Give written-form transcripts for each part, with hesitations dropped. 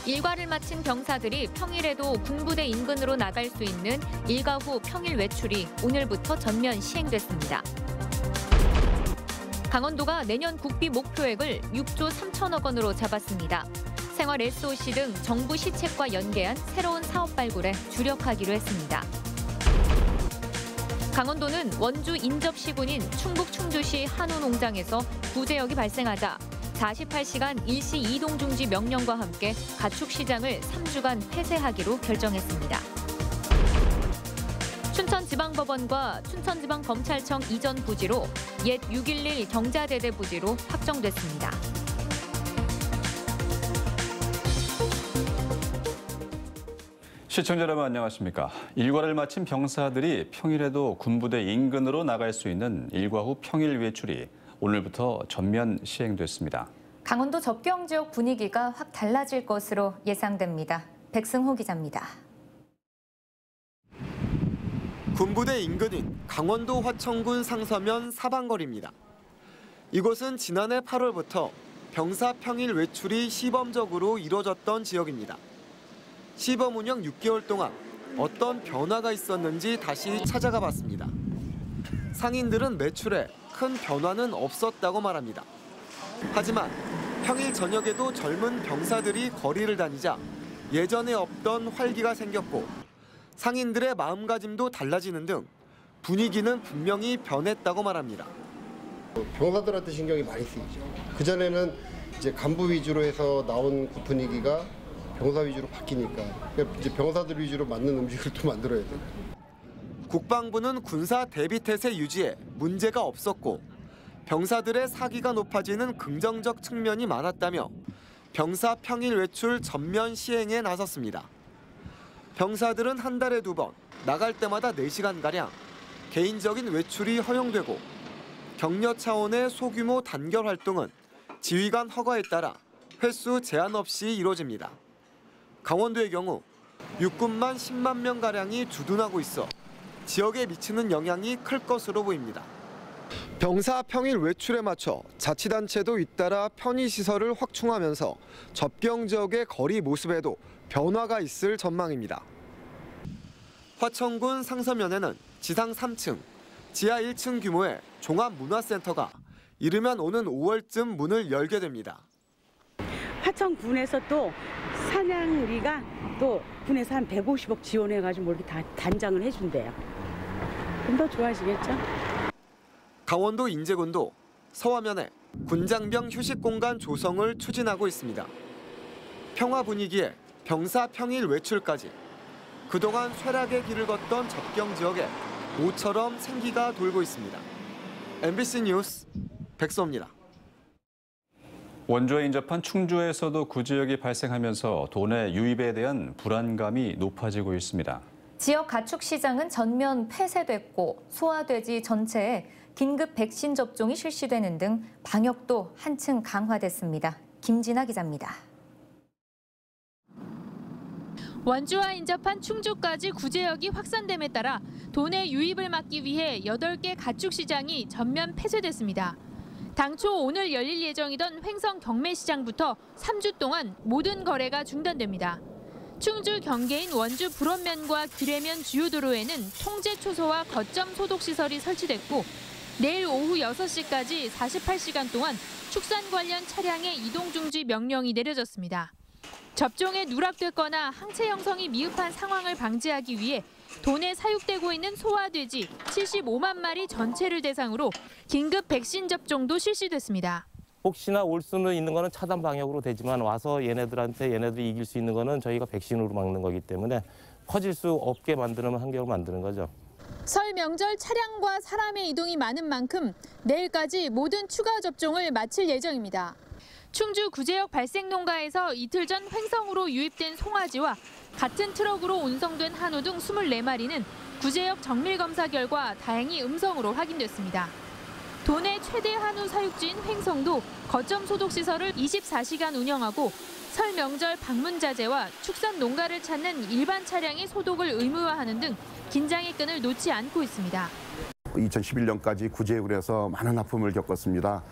일과를 마친 병사들이 평일에도 군부대 인근으로 나갈 수 있는 일과 후 평일 외출이 오늘부터 전면 시행됐습니다. 강원도가 내년 국비 목표액을 6조 3천억 원으로 잡았습니다. 생활 SOC 등 정부 시책과 연계한 새로운 사업 발굴에 주력하기로 했습니다. 강원도는 원주 인접시군인 충북 충주시 한우 농장에서 구제역이 발생하자 48시간 일시 이동 중지 명령과 함께 가축 시장을 3주간 폐쇄하기로 결정했습니다. 춘천지방법원과 춘천지방검찰청 이전 부지로 옛 6.11 경자대대 부지로 확정됐습니다. 시청자 여러분 안녕하십니까. 일과를 마친 병사들이 평일에도 군부대 인근으로 나갈 수 있는 일과 후 평일 외출이 오늘부터 전면 시행됐습니다. 강원도 접경 지역 분위기가 확 달라질 것으로 예상됩니다. 백승호 기자입니다. 군부대 인근인 강원도 화천군 상서면 사방거리입니다. 이곳은 지난해 8월부터 병사 평일 외출이 시범적으로 이뤄졌던 지역입니다. 시범 운영 6개월 동안 어떤 변화가 있었는지 다시 찾아가 봤습니다. 상인들은 매출에 큰 변화는 없었다고 말합니다. 하지만 평일 저녁에도 젊은 병사들이 거리를 다니자 예전에 없던 활기가 생겼고 상인들의 마음가짐도 달라지는 등 분위기는 분명히 변했다고 말합니다. 병사들한테 신경이 많이 쓰이죠. 그전에는 이제 간부 위주로 해서 나온 분위기가 병사 위주로 바뀌니까 이제 병사들 위주로 맞는 음식을 또 만들어야 돼요. 국방부는 군사 대비태세 유지에 문제가 없었고 병사들의 사기가 높아지는 긍정적 측면이 많았다며 병사 평일 외출 전면 시행에 나섰습니다. 병사들은 한 달에 2번, 나갈 때마다 4시간가량 개인적인 외출이 허용되고 격려 차원의 소규모 단결 활동은 지휘관 허가에 따라 횟수 제한 없이 이루어집니다. 강원도의 경우 육군만 10만 명가량이 주둔하고 있어 지역에 미치는 영향이 클 것으로 보입니다. 병사 평일 외출에 맞춰 자치단체도 잇따라 편의시설을 확충하면서 접경 지역의 거리 모습에도 변화가 있을 전망입니다. 화천군 상서면에는 지상 3층, 지하 1층 규모의 종합문화센터가 이르면 오는 5월쯤 문을 열게 됩니다. 화천군에서 또 사냥리가 또 군에서 한 150억 지원해가지고 뭐 이렇게 다 단장을 해준대요. 그럼 더 좋아지겠죠? 강원도 인제군도 서화면에 군장병 휴식공간 조성을 추진하고 있습니다. 평화 분위기에 병사 평일 외출까지 그동안 쇠락의 길을 걷던 접경 지역에 모처럼 생기가 돌고 있습니다. MBC 뉴스 백소입니다. 원주에 인접한 충주에서도 구제역이 발생하면서 도내 유입에 대한 불안감이 높아지고 있습니다. 지역 가축 시장은 전면 폐쇄됐고 소화돼지 전체에 긴급 백신 접종이 실시되는 등 방역도 한층 강화됐습니다. 김진아 기자입니다. 원주와 인접한 충주까지 구제역이 확산됨에 따라 도내 유입을 막기 위해 8개 가축 시장이 전면 폐쇄됐습니다. 당초 오늘 열릴 예정이던 횡성 경매시장부터 3주 동안 모든 거래가 중단됩니다. 충주 경계인 원주 불원면과 기래면 주요 도로에는 통제 초소와 거점 소독 시설이 설치됐고 내일 오후 6시까지 48시간 동안 축산 관련 차량의 이동 중지 명령이 내려졌습니다. 접종에 누락됐거나 항체 형성이 미흡한 상황을 방지하기 위해 도내 사육되고 있는 소화돼지 75만 마리 전체를 대상으로 긴급 백신 접종도 실시됐습니다. 혹시나 올 수는 있는 거는 차단 방역으로 되지만 와서 얘네들이 이길 수 있는 거는 저희가 백신으로 막는 거기 때문에 퍼질 수 없게 만드는 환경을 만드는 거죠. 설 명절 차량과 사람의 이동이 많은 만큼 내일까지 모든 추가 접종을 마칠 예정입니다. 충주 구제역 발생 농가에서 이틀 전 횡성으로 유입된 송아지와 같은 트럭으로 운송된 한우 등 24마리는 구제역 정밀 검사 결과 다행히 음성으로 확인됐습니다. 도내 최대 한우 사육지인 횡성도 거점 소독 시설을 24시간 운영하고 설 명절 방문 자제와 축산 농가를 찾는 일반 차량의 소독을 의무화하는 등 긴장의 끈을 놓지 않고 있습니다. 2011년까지 구제역으로 해서 많은 아픔을 겪었습니다.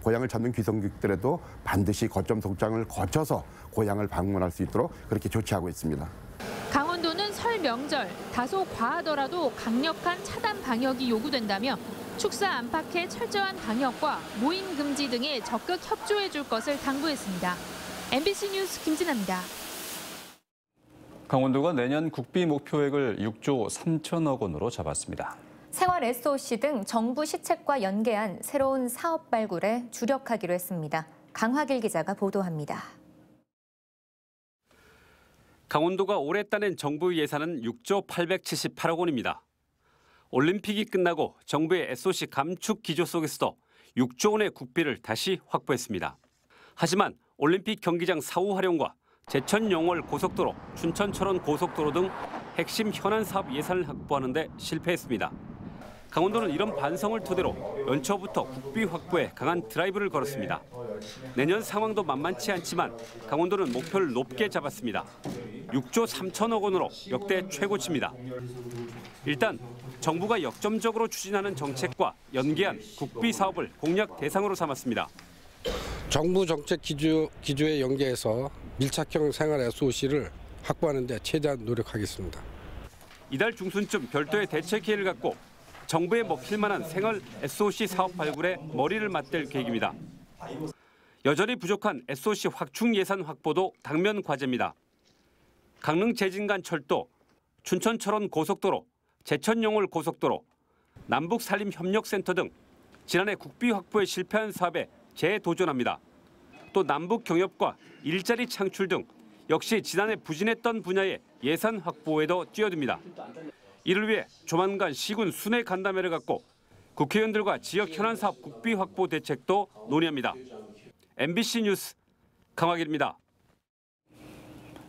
고향을 찾는 귀성객들에도 반드시 거점 송장을 거쳐서 고향을 방문할 수 있도록 그렇게 조치하고 있습니다. 강원도는 설 명절 다소 과하더라도 강력한 차단 방역이 요구된다며 축사 안팎의 철저한 방역과 모임 금지 등에 적극 협조해 줄 것을 당부했습니다. MBC 뉴스 김진아입니다. 강원도가 내년 국비 목표액을 6조 3천억 원으로 잡았습니다. 생활 SOC 등 정부 시책과 연계한 새로운 사업 발굴에 주력하기로 했습니다. 강화길 기자가 보도합니다. 강원도가 올해 따낸 정부 예산은 6조 878억 원입니다. 올림픽이 끝나고 정부의 SOC 감축 기조 속에서도 6조 원의 국비를 다시 확보했습니다. 하지만 올림픽 경기장 사후 활용과 제천 영월 고속도로, 춘천 철원 고속도로 등 핵심 현안 사업 예산을 확보하는 데 실패했습니다. 강원도는 이런 반성을 토대로 연초부터 국비 확보에 강한 드라이브를 걸었습니다. 내년 상황도 만만치 않지만 강원도는 목표를 높게 잡았습니다. 6조 3천억 원으로 역대 최고치입니다. 일단 정부가 역점적으로 추진하는 정책과 연계한 국비 사업을 공약 대상으로 삼았습니다. 정부 정책 기조에 연계해서 밀착형 생활 SOC를 확보하는 데 최대한 노력하겠습니다. 이달 중순쯤 별도의 대책 회의를 갖고 정부에 먹힐 만한 생활 SOC 사업 발굴에 머리를 맞댈 계획입니다. 여전히 부족한 SOC 확충 예산 확보도 당면 과제입니다. 강릉 제진간 철도, 춘천 철원 고속도로, 제천 영월 고속도로, 남북 산림 협력센터 등 지난해 국비 확보에 실패한 사업에 재도전합니다. 또 남북 경협과 일자리 창출 등 역시 지난해 부진했던 분야의 예산 확보에도 뛰어듭니다. 이를 위해 조만간 시군 순회 간담회를 갖고 국회의원들과 지역 현안 사업 국비 확보 대책도 논의합니다. MBC 뉴스 강화길입니다.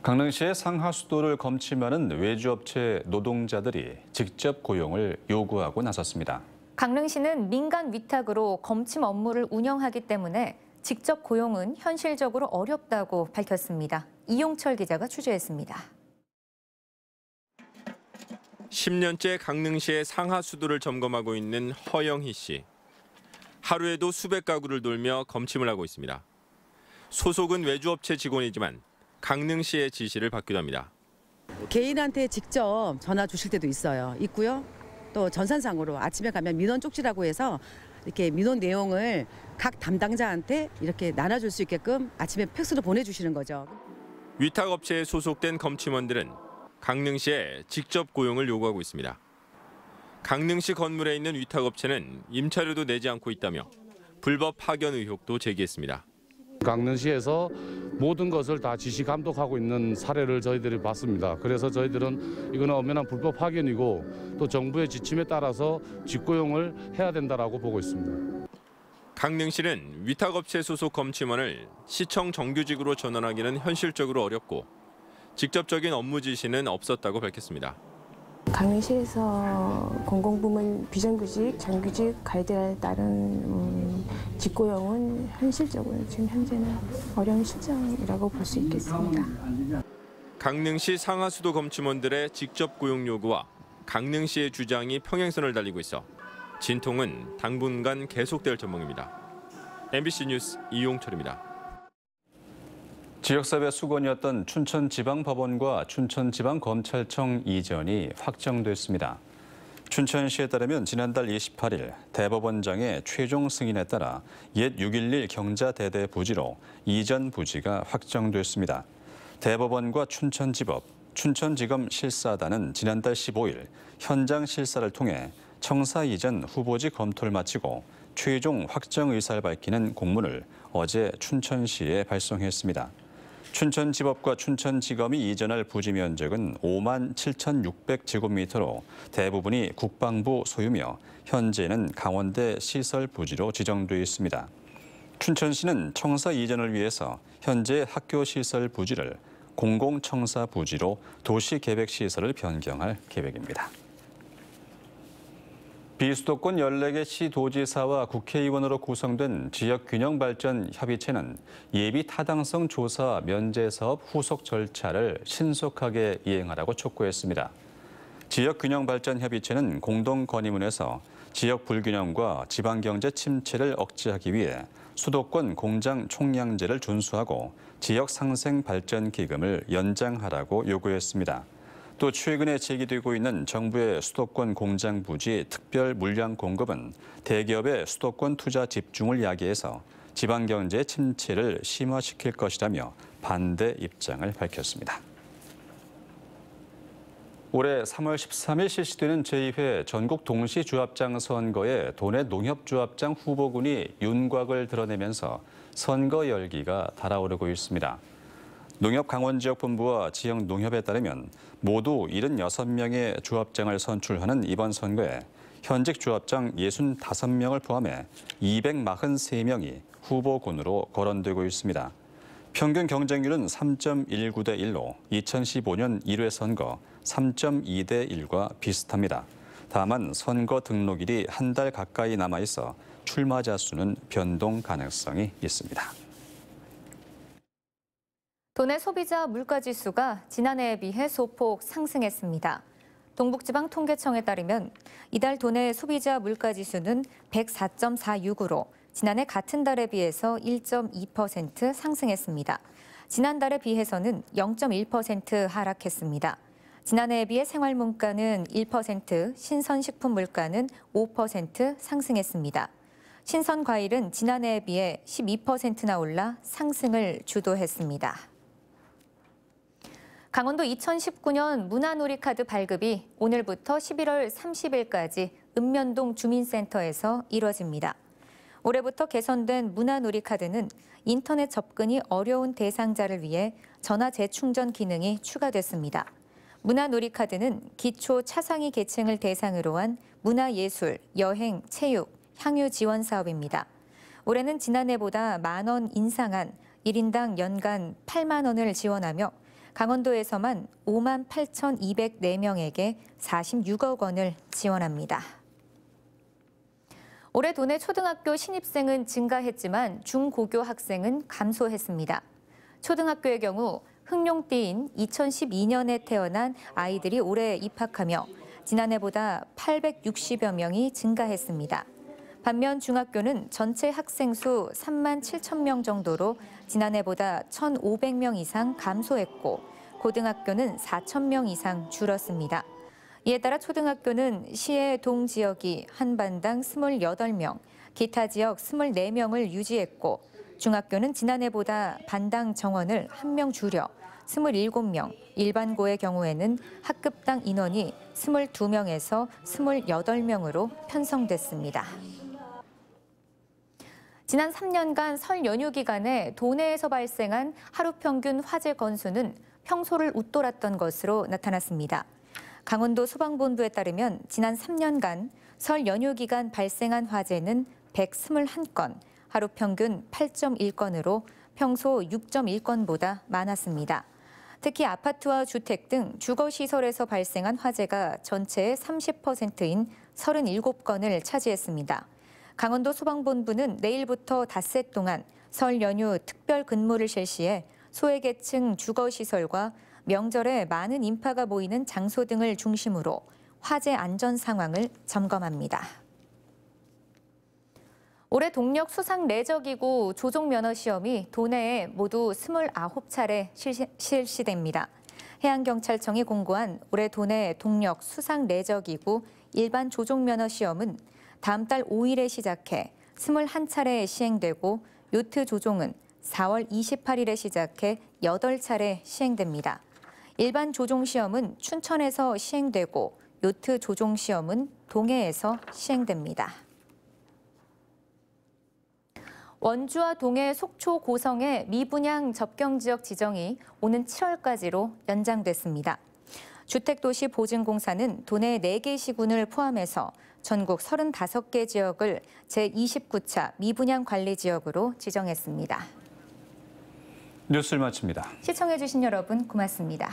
강릉시의 상하수도를 검침하는 외주업체 노동자들이 직접 고용을 요구하고 나섰습니다. 강릉시는 민간 위탁으로 검침 업무를 운영하기 때문에 직접 고용은 현실적으로 어렵다고 밝혔습니다. 이용철 기자가 취재했습니다. 10년째 강릉시의 상하수도를 점검하고 있는 허영희 씨. 하루에도 수백 가구를 돌며 검침을 하고 있습니다. 소속은 외주업체 직원이지만 강릉시의 지시를 받기도 합니다. 개인한테 직접 전화 주실 때도 있고요. 또 전산상으로 아침에 가면 민원 쪽지라고 해서 이렇게 민원 내용을 각 담당자한테 이렇게 나눠줄 수 있게끔 아침에 팩스로 보내주시는 거죠. 위탁업체에 소속된 검침원들은 강릉시에 직접 고용을 요구하고 있습니다. 강릉시 건물에 있는 위탁업체는 임차료도 내지 않고 있다며 불법 파견 의혹도 제기했습니다. 강릉시에서 모든 것을 다 지시 감독하고 있는 사례를 저희들이 봤습니다. 그래서 저희들은 이거는 엄연한 불법 파견이고 또 정부의 지침에 따라서 직고용을 해야 된다라고 보고 있습니다. 강릉시는 위탁업체 소속 검침원을 시청 정규직으로 전환하기는 현실적으로 어렵고 직접적인 업무 지시는 없었다고 밝혔습니다. 강릉시에서 공공부문 비정규직, 정규직 가이드라인에 따른 직고용은 현실적으로 지금 현재는 어려운 실정이라고 볼 수 있겠습니다. 강릉시 상하수도 검침원들의 직접 고용 요구와 강릉시의 주장이 평행선을 달리고 있어 진통은 당분간 계속될 전망입니다. MBC 뉴스 이용철입니다. 지역사회 수건이었던 춘천지방법원과 춘천지방검찰청 이전이 확정됐습니다. 춘천시에 따르면 지난달 28일 대법원장의 최종 승인에 따라 옛 6.11 경자대대 부지로 이전 부지가 확정됐습니다. 대법원과 춘천지법, 춘천지검 실사단은 지난달 15일 현장 실사를 통해 청사 이전 후보지 검토를 마치고 최종 확정 의사를 밝히는 공문을 어제 춘천시에 발송했습니다. 춘천지법과 춘천지검이 이전할 부지 면적은 5만 7,600제곱미터로 대부분이 국방부 소유며 현재는 강원대 시설 부지로 지정돼 있습니다. 춘천시는 청사 이전을 위해서 현재 학교 시설 부지를 공공청사 부지로 도시계획시설을 변경할 계획입니다. 비수도권 14개 시도지사와 국회의원으로 구성된 지역균형발전협의체는 예비 타당성 조사 면제 사업 후속 절차를 신속하게 이행하라고 촉구했습니다. 지역균형발전협의체는 공동 건의문에서 지역 불균형과 지방경제 침체를 억제하기 위해 수도권 공장 총량제를 준수하고 지역 상생 발전 기금을 연장하라고 요구했습니다. 또 최근에 제기되고 있는 정부의 수도권 공장 부지 특별 물량 공급은 대기업의 수도권 투자 집중을 야기해서 지방 경제 침체를 심화시킬 것이라며 반대 입장을 밝혔습니다. 올해 3월 13일 실시되는 제2회 전국 동시주합장 선거에 도내 농협주합장 후보군이 윤곽을 드러내면서 선거 열기가 달아오르고 있습니다. 농협 강원지역본부와 지역 농협에 따르면 모두 76명의 주합장을 선출하는 이번 선거에 현직 주합장 65명을 포함해 243명이 후보군으로 거론되고 있습니다. 평균 경쟁률은 3.19대 1로 2015년 1회 선거 3.2대 1과 비슷합니다. 다만 선거 등록일이 한 달 가까이 남아있어 출마자 수는 변동 가능성이 있습니다. 도내 소비자 물가지수가 지난해에 비해 소폭 상승했습니다. 동북지방통계청에 따르면 이달 도내 소비자 물가지수는 104.46으로 지난해 같은 달에 비해서 1.2% 상승했습니다. 지난달에 비해서는 0.1% 하락했습니다. 지난해에 비해 생활물가는 1%, 신선식품 물가는 5% 상승했습니다. 신선과일은 지난해에 비해 12%나 올라 상승을 주도했습니다. 강원도 2019년 문화놀이카드 발급이 오늘부터 11월 30일까지 읍면동 주민센터에서 이뤄집니다. 올해부터 개선된 문화놀이카드는 인터넷 접근이 어려운 대상자를 위해 전화 재충전 기능이 추가됐습니다. 문화놀이카드는 기초 차상위 계층을 대상으로 한 문화예술, 여행, 체육, 향유 지원 사업입니다. 올해는 지난해보다 만원 인상한 1인당 연간 8만 원을 지원하며 강원도에서만 5만 8,204명에게 46억 원을 지원합니다. 올해 도내 초등학교 신입생은 증가했지만 중고교 학생은 감소했습니다. 초등학교의 경우 흑룡띠인 2012년에 태어난 아이들이 올해 입학하며 지난해보다 860여 명이 증가했습니다. 반면 중학교는 전체 학생 수 3만 7천 명 정도로 지난해보다 1,500명 이상 감소했고 고등학교는 4천 명 이상 줄었습니다. 이에 따라 초등학교는 시의 동지역이 한 반당 28명, 기타 지역 24명을 유지했고 중학교는 지난해보다 반당 정원을 1명 줄여 27명, 일반고의 경우에는 학급당 인원이 22명에서 28명으로 편성됐습니다. 지난 3년간 설 연휴 기간에 도내에서 발생한 하루 평균 화재 건수는 평소를 웃돌았던 것으로 나타났습니다. 강원도 소방본부에 따르면 지난 3년간 설 연휴 기간 발생한 화재는 121건, 하루 평균 8.1건으로 평소 6.1건보다 많았습니다. 특히 아파트와 주택 등 주거시설에서 발생한 화재가 전체의 30%인 37건을 차지했습니다. 강원도 소방본부는 내일부터 닷새 동안 설 연휴 특별 근무를 실시해 소외계층 주거시설과 명절에 많은 인파가 모이는 장소 등을 중심으로 화재 안전 상황을 점검합니다. 올해 동력 수상 레저기구 조종 면허 시험이 도내에 모두 29차례 실시됩니다. 해양경찰청이 공고한 올해 도내 동력 수상 레저기구 일반 조종 면허 시험은 다음 달 5일에 시작해 21차례 시행되고 요트 조종은 4월 28일에 시작해 8차례 시행됩니다. 일반 조종 시험은 춘천에서 시행되고 요트 조종 시험은 동해에서 시행됩니다. 원주와 동해, 속초, 고성의 미분양 접경지역 지정이 오는 7월까지로 연장됐습니다. 주택도시보증공사는 도내 4개 시군을 포함해서 전국 35개 지역을 제29차 미분양관리지역으로 지정했습니다. 뉴스를 마칩니다. 시청해주신 여러분 고맙습니다.